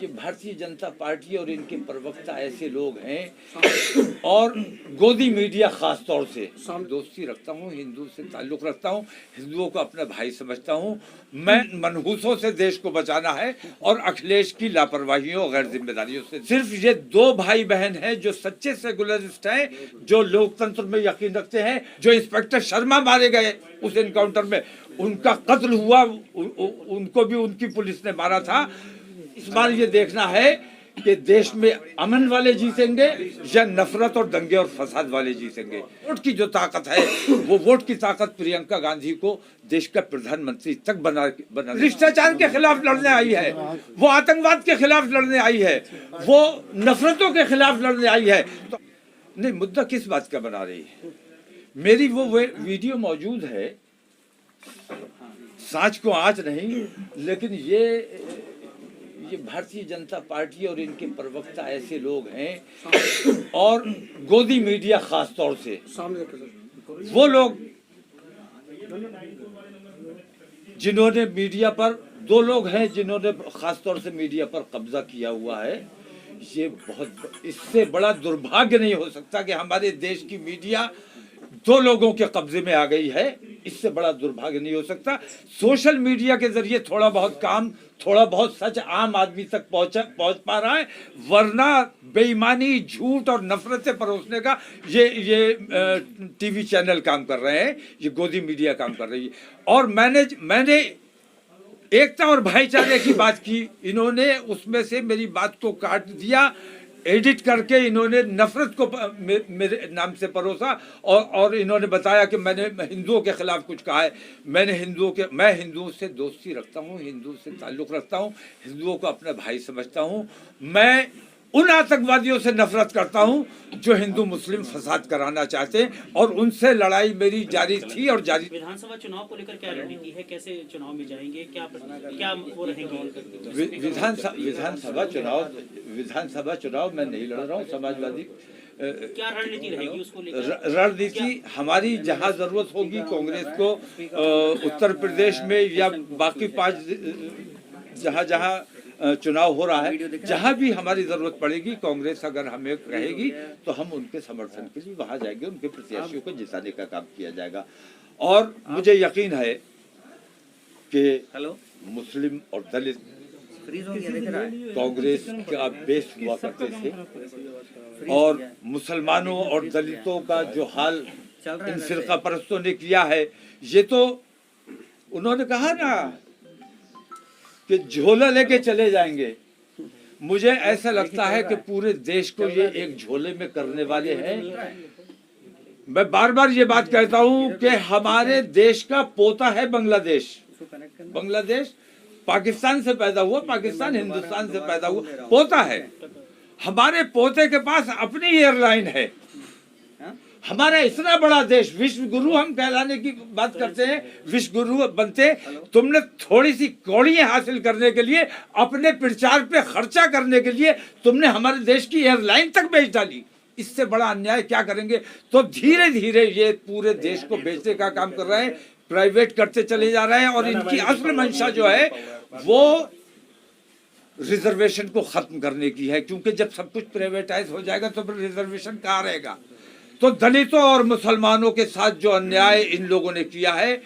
ये भारतीय जनता पार्टी और इनके प्रवक्ता ऐसे लोग हैं और गोदी मीडिया खास तौर से दोस्ती रखता हूँ, हिंदू से ताल्लुक़ रखता हूँ, हिंदुओं को अपना भाई समझता हूँ। मैं मनहूसों से देश को बचाना है और अखिलेश की लापरवाहियों और गैर जिम्मेदारियों से। सिर्फ ये दो भाई बहन हैं जो सच्चे सेकुलरिस्ट हैं, जो लोकतंत्र में यकीन रखते हैं। जो इंस्पेक्टर शर्मा मारे गए उस एनकाउंटर में, उनका कत्ल हुआ, उनको भी उनकी पुलिस ने मारा था। इस बार ये देखना है कि देश में अमन वाले जीतेंगे या नफरत और दंगे और फसाद वाले जीतेंगे। वोट की जो ताकत है वो वोट की ताकत प्रियंका गांधी को देश का प्रधानमंत्री तक बना भ्रष्टाचार के खिलाफ लड़ने आई है, वो आतंकवाद के खिलाफ लड़ने आई है, वो नफरतों के खिलाफ लड़ने आई है। तो नहीं, मुद्दा किस बात का बना रही है? मेरी वो वीडियो मौजूद है, सांच को आंच नहीं, लेकिन ये भारतीय जनता पार्टी और इनके प्रवक्ता ऐसे लोग हैं और गोदी मीडिया खास तौर से वो लोग जिन्होंने मीडिया पर, दो लोग हैं जिन्होंने खास तौर से मीडिया पर कब्जा किया हुआ है। ये बहुत, इससे बड़ा दुर्भाग्य नहीं हो सकता कि हमारे देश की मीडिया दो लोगों के कब्जे में आ गई है। इससे बड़ा दुर्भाग्य नहीं हो सकता। सोशल मीडिया के जरिए थोड़ा बहुत काम, थोड़ा बहुत सच आम आदमी तक पहुंच पा रहा है, वरना बेईमानी, झूठ और नफरतें परोसने का ये टीवी चैनल काम कर रहे हैं, ये गोदी मीडिया काम कर रही है। और मैंने एकता और भाईचारे की बात की, इन्होंने उसमें से मेरी बात को काट दिया, एडिट करके इन्होंने नफरत को मेरे नाम से परोसा और इन्होंने बताया कि मैंने हिंदुओं के खिलाफ कुछ कहा है। मैं हिंदुओं से दोस्ती रखता हूँ, हिंदू से ताल्लुक़ रखता हूँ, हिंदुओं को अपना भाई समझता हूँ। मैं उन आतंकवादियों से नफरत करता हूं जो हिंदू मुस्लिम फसाद कराना चाहते हैं और उनसे लड़ाई मेरी जारी थी और जारी। विधानसभा चुनाव को लेकर क्या रणनीति है, कैसे चुनाव में जाएंगे, क्या वो रहेंगे? विधानसभा चुनाव मैं नहीं लड़ रहा हूँ। समाजवादी क्या रणनीति रहेगी उसको लेकर? रणनीति हमारी जहां जरूरत होगी कांग्रेस को उत्तर प्रदेश में या बाकी 5 जहां चुनाव हो रहा है, जहां भी हमारी जरूरत पड़ेगी, कांग्रेस अगर हमें कहेगी तो हम उनके समर्थन के लिए वहां जाएंगे, उनके प्रत्याशियों को जिताने का काम किया जाएगा। और मुझे यकीन है कि मुस्लिम और दलित कांग्रेस का बेस हुआ करते थे और मुसलमानों और दलितों का जो हाल इन फिरका परस्तों ने किया है, ये तो उन्होंने कहा ना कि झोला लेके चले जाएंगे। मुझे ऐसा लगता है कि पूरे देश को ये एक झोले में करने वाले हैं। मैं बार बार ये बात कहता हूं कि हमारे देश का पोता है बांग्लादेश। बांग्लादेश पाकिस्तान से पैदा हुआ, पाकिस्तान हिंदुस्तान से पैदा हुआ, पोता है। हमारे पोते के पास अपनी एयरलाइन है। हमारा इतना बड़ा देश, विश्व गुरु हम कहलाने की बात करते हैं, विश्व गुरु बनते। तुमने थोड़ी सी कौड़ियां हासिल करने के लिए, अपने प्रचार पे खर्चा करने के लिए तुमने हमारे देश की एयरलाइन तक बेच डाली। इससे बड़ा अन्याय क्या करेंगे? तो धीरे धीरे ये पूरे देश को बेचने का काम कर रहे हैं, प्राइवेट करते चले जा रहे हैं और इनकी असल मंशा जो है वो रिजर्वेशन को खत्म करने की है, क्योंकि जब सब कुछ प्राइवेटाइज हो जाएगा तो फिर रिजर्वेशन कहाँ रहेगा। तो दलितों और मुसलमानों के साथ जो अन्याय इन लोगों ने किया है,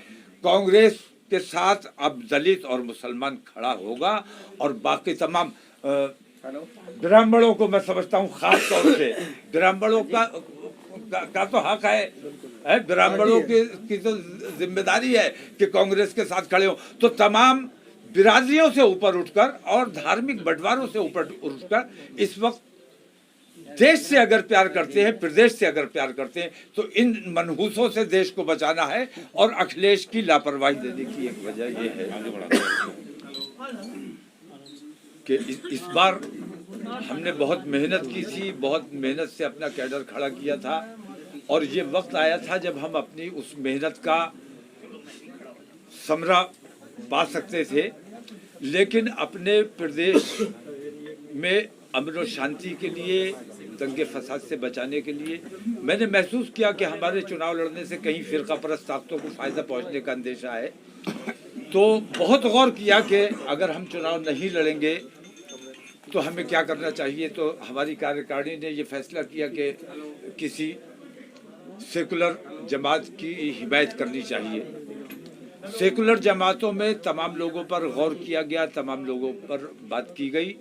कांग्रेस के साथ अब दलित और मुसलमान खड़ा होगा और बाकी तमाम ब्राह्मणों को मैं समझता हूँ, खास तौर से ब्राह्मणों का तो हक है, ब्राह्मणों की तो जिम्मेदारी है कि कांग्रेस के साथ खड़े हो। तो तमाम बिरादरियों से ऊपर उठकर और धार्मिक बंटवारों से ऊपर उठकर इस वक्त देश से अगर प्यार करते हैं, प्रदेश से अगर प्यार करते हैं, तो इन मनहूसों से देश को बचाना है। और अखिलेश की लापरवाही देने की एक वजह यह है कि इस बार हमने बहुत मेहनत की थी, बहुत मेहनत से अपना कैडर खड़ा किया था और ये वक्त आया था जब हम अपनी उस मेहनत का समरा पा सकते थे। लेकिन अपने प्रदेश में अमन और शांति के लिए, दंगे फसाद से बचाने के लिए मैंने महसूस किया कि हमारे चुनाव लड़ने से कहीं फिरका परस्त ताकतों को फायदा पहुंचने का अंदेशा है। तो बहुत गौर किया कि अगर हम चुनाव नहीं लड़ेंगे तो हमें क्या करना चाहिए। तो हमारी कार्यकारिणी ने ये फैसला किया कि किसी सेकुलर जमात की हिमायत करनी चाहिए। सेकुलर जमातों में तमाम लोगों पर गौर किया गया, तमाम लोगों पर बात की गई।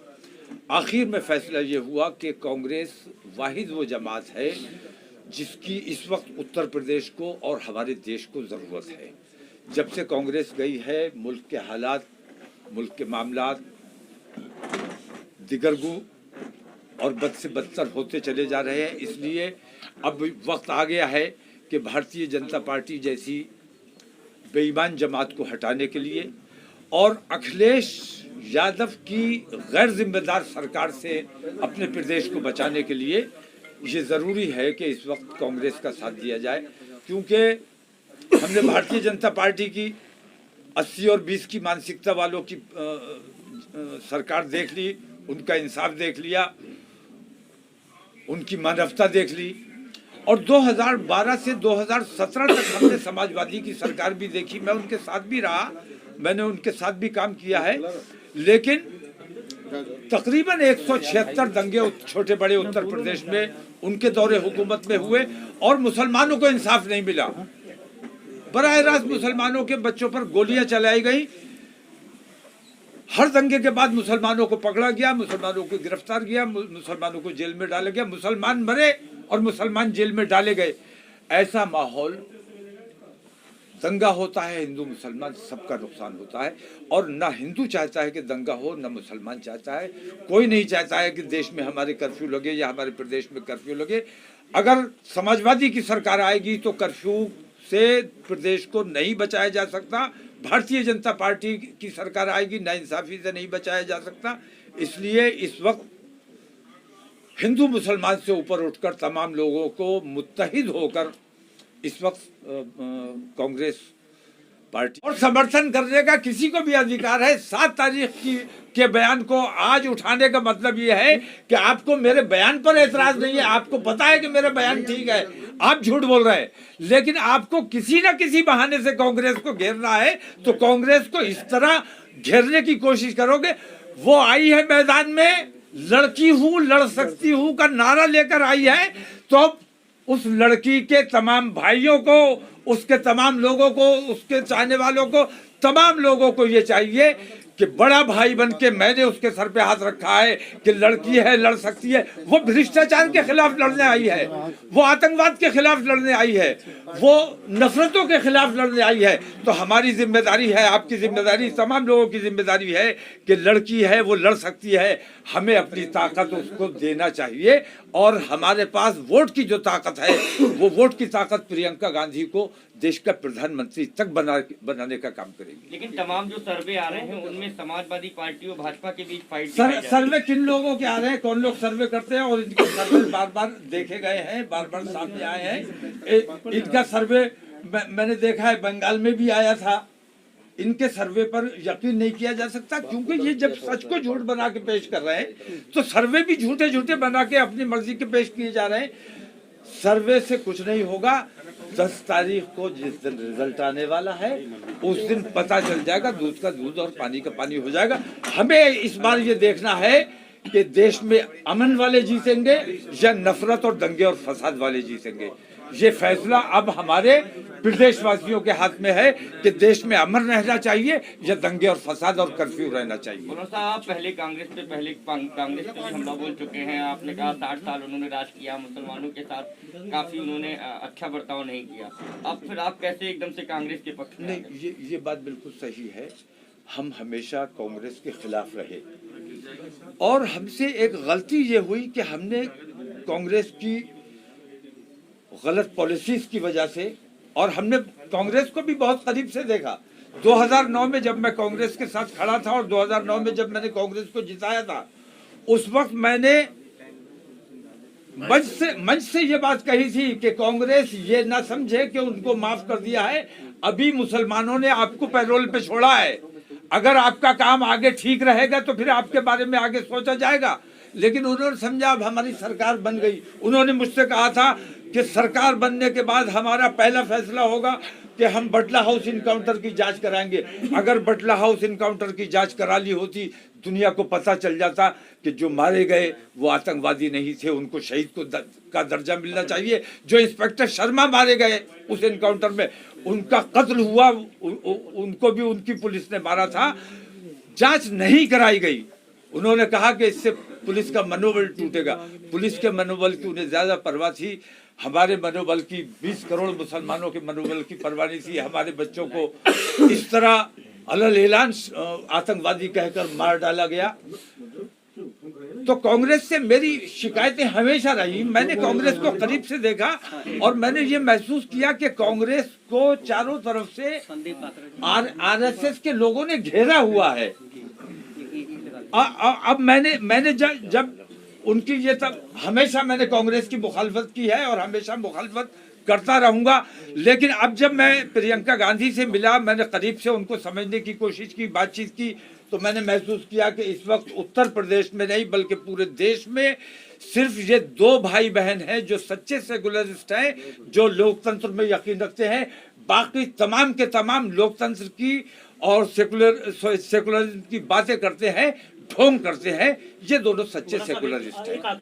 आखिर में फैसला ये हुआ कि कांग्रेस वाहिद वो जमात है जिसकी इस वक्त उत्तर प्रदेश को और हमारे देश को ज़रूरत है। जब से कांग्रेस गई है, मुल्क के हालात, मुल्क के मामलात दिगरगू और बद से बदतर होते चले जा रहे हैं। इसलिए अब वक्त आ गया है कि भारतीय जनता पार्टी जैसी बेईमान जमात को हटाने के लिए और अखिलेश यादव की गैर जिम्मेदार सरकार से अपने प्रदेश को बचाने के लिए ये ज़रूरी है कि इस वक्त कांग्रेस का साथ दिया जाए। क्योंकि हमने भारतीय जनता पार्टी की 80 और 20 की मानसिकता वालों की सरकार देख ली, उनका इंसाफ देख लिया, उनकी मानवता देख ली, और 2012 से 2017 तक हमने समाजवादी की सरकार भी देखी। मैं उनके साथ भी रहा, मैंने उनके साथ भी काम किया है, लेकिन तकरीबन 176 दंगे छोटे बड़े उत्तर प्रदेश में उनके दौरे हुकूमत में हुए और मुसलमानों को इंसाफ नहीं मिला। बराह रास्त मुसलमानों के बच्चों पर गोलियां चलाई गई। हर दंगे के बाद मुसलमानों को पकड़ा गया, मुसलमानों को गिरफ्तार किया, मुसलमानों को जेल में डाला गया, मुसलमान मरे और मुसलमान जेल में डाले गए। ऐसा माहौल, दंगा होता है, हिंदू मुसलमान सबका नुकसान होता है। और ना हिंदू चाहता है कि दंगा हो, ना मुसलमान चाहता है। कोई नहीं चाहता है कि देश में हमारे कर्फ्यू लगे या हमारे प्रदेश में कर्फ्यू लगे। अगर समाजवादी की सरकार आएगी तो कर्फ्यू से प्रदेश को नहीं बचाया जा सकता। भारतीय जनता पार्टी की सरकार आएगी, नाइंसाफी से नहीं बचाया जा सकता। इसलिए इस वक्त हिंदू मुसलमान से ऊपर उठकर तमाम लोगों को मुत्तहिद होकर इस वक्त कांग्रेस पार्टी और समर्थन करने का किसी को भी अधिकार है। 7 तारीख के बयान को आज उठाने का मतलब ये है कि आपको मेरे बयान पर एतराज नहीं है, आपको पता है कि मेरा बयान ठीक है, आप झूठ बोल रहे हैं, लेकिन आपको किसी न किसी बहाने से कांग्रेस को घेरना है। तो कांग्रेस को इस तरह घेरने की कोशिश करोगे। वो आई है मैदान में, लड़की हूं, लड़ सकती हूं का नारा लेकर आई है, तो उस लड़की के तमाम भाइयों को, उसके तमाम लोगों को, उसके चाहने वालों को, तमाम लोगों को ये चाहिए कि बड़ा भाई बन के मैंने उसके सर पे हाथ रखा है कि लड़की है, लड़ सकती है। वो भ्रष्टाचार के खिलाफ लड़ने आई है, वो आतंकवाद के खिलाफ लड़ने आई है, वो नफरतों के खिलाफ लड़ने आई है। तो हमारी जिम्मेदारी है, आपकी जिम्मेदारी, तमाम लोगों की जिम्मेदारी है कि लड़की है, वो लड़ सकती है, हमें अपनी ताकत उसको देना चाहिए। और हमारे पास वोट की जो ताकत है, वो वोट की ताकत प्रियंका गांधी को देश का प्रधानमंत्री तक बनाने का काम करेगी। लेकिन तमाम जो सर्वे आ रहे हैं उनमें समाजवादी पार्टी और भाजपा के बीच फाइट सर्वे किन लोगों के आ रहे हैं, कौन लोग सर्वे करते हैं, और इनके सर्वे बार बार देखे गए हैं, बार बार सामने आए हैं। इनका सर्वे मैंने देखा है, बंगाल में भी आया था। इनके सर्वे पर यकीन नहीं किया जा सकता, क्योंकि ये जब सच को झूठ बना के पेश कर रहे हैं तो सर्वे भी झूठे झूठे बना के अपनी मर्जी के पेश किए जा रहे हैं। सर्वे से कुछ नहीं होगा। 10 तारीख को जिस दिन रिजल्ट आने वाला है, उस दिन पता चल जाएगा, दूध का दूध और पानी का पानी हो जाएगा। हमें इस बार ये देखना है कि देश में अमन वाले जीतेंगे या नफरत और दंगे और फसाद वाले जीतेंगे। ये फैसला अब हमारे प्रदेशवासियों के हाथ में है कि देश में अमन रहना चाहिए या दंगे और फसाद और कर्फ्यू रहना चाहिए। आप पहले कांग्रेस पे भी हमला बोल चुके हैं। आपने कहा 60 साल उन्होंने राज किया, मुसलमानों के साथ काफी उन्होंने अच्छा बर्ताव नहीं किया। अब फिर आप कैसे एकदम से कांग्रेस के पक्ष में? नहीं, ये बात बिल्कुल सही है। हम हमेशा कांग्रेस के खिलाफ रहे और हमसे एक गलती ये हुई कि हमने कांग्रेस की गलत पॉलिसीज की वजह से, और हमने कांग्रेस को भी बहुत करीब से देखा। 2009 में जब मैं कांग्रेस के साथ खड़ा था और 2009 में जब मैंने कांग्रेस को जिताया था, उस वक्त मैंने मंच से ये बात कही थी कि कांग्रेस ये ना समझे कि उनको माफ कर दिया है, अभी मुसलमानों ने आपको पैरोल पे छोड़ा है। अगर आपका काम आगे ठीक रहेगा तो फिर आपके बारे में आगे सोचा जाएगा। लेकिन उन्होंने समझा अब हमारी सरकार बन गई। उन्होंने मुझसे कहा था कि सरकार बनने के बाद हमारा पहला फैसला होगा कि हम बटला हाउस इनकाउंटर की जांच कराएंगे। अगर बटला हाउस इनकाउंटर की जांच करा ली होती, दुनिया को पता चल जाता कि जो मारे गए वो आतंकवादी नहीं थे, उनको शहीद का दर्जा मिलना चाहिए। जो इंस्पेक्टर शर्मा मारे गए उस इनकाउंटर में, उनका कत्ल हुआ, उनको भी उनकी पुलिस ने मारा था, जांच नहीं कराई गई। उन्होंने कहा कि इससे पुलिस का मनोबल टूटेगा। पुलिस के मनोबल की उन्हें ज्यादा परवाह थी, हमारे मनोबल की, 20 करोड़ मुसलमानों के मनोबल की परवाह नहीं थी। हमारे बच्चों को इस तरह अलल ऐलान आतंकवादी कहकर मार डाला गया। तो कांग्रेस से मेरी शिकायतें हमेशा रही। मैंने कांग्रेस को करीब से देखा और मैंने ये महसूस किया कि कांग्रेस को चारों तरफ से आरएसएस के लोगों ने घेरा हुआ है। अब मैंने जब उनकी ये तब हमेशा मैंने कांग्रेस की मुखालफत की है और हमेशा मुखालफत करता रहूंगा। लेकिन अब जब मैं प्रियंका गांधी से मिला, मैंने करीब से उनको समझने की कोशिश की, बातचीत की, तो मैंने महसूस किया कि इस वक्त उत्तर प्रदेश में नहीं बल्कि पूरे देश में सिर्फ ये 2 भाई बहन हैं जो सच्चे सेकुलरिस्ट हैं, जो लोकतंत्र में यकीन रखते हैं। बाकी तमाम के तमाम लोकतंत्र की और सेकुलरिज्म की बातें करते हैं, ढोंग करते हैं। ये दोनों सच्चे सेकुलरिस्ट हैं।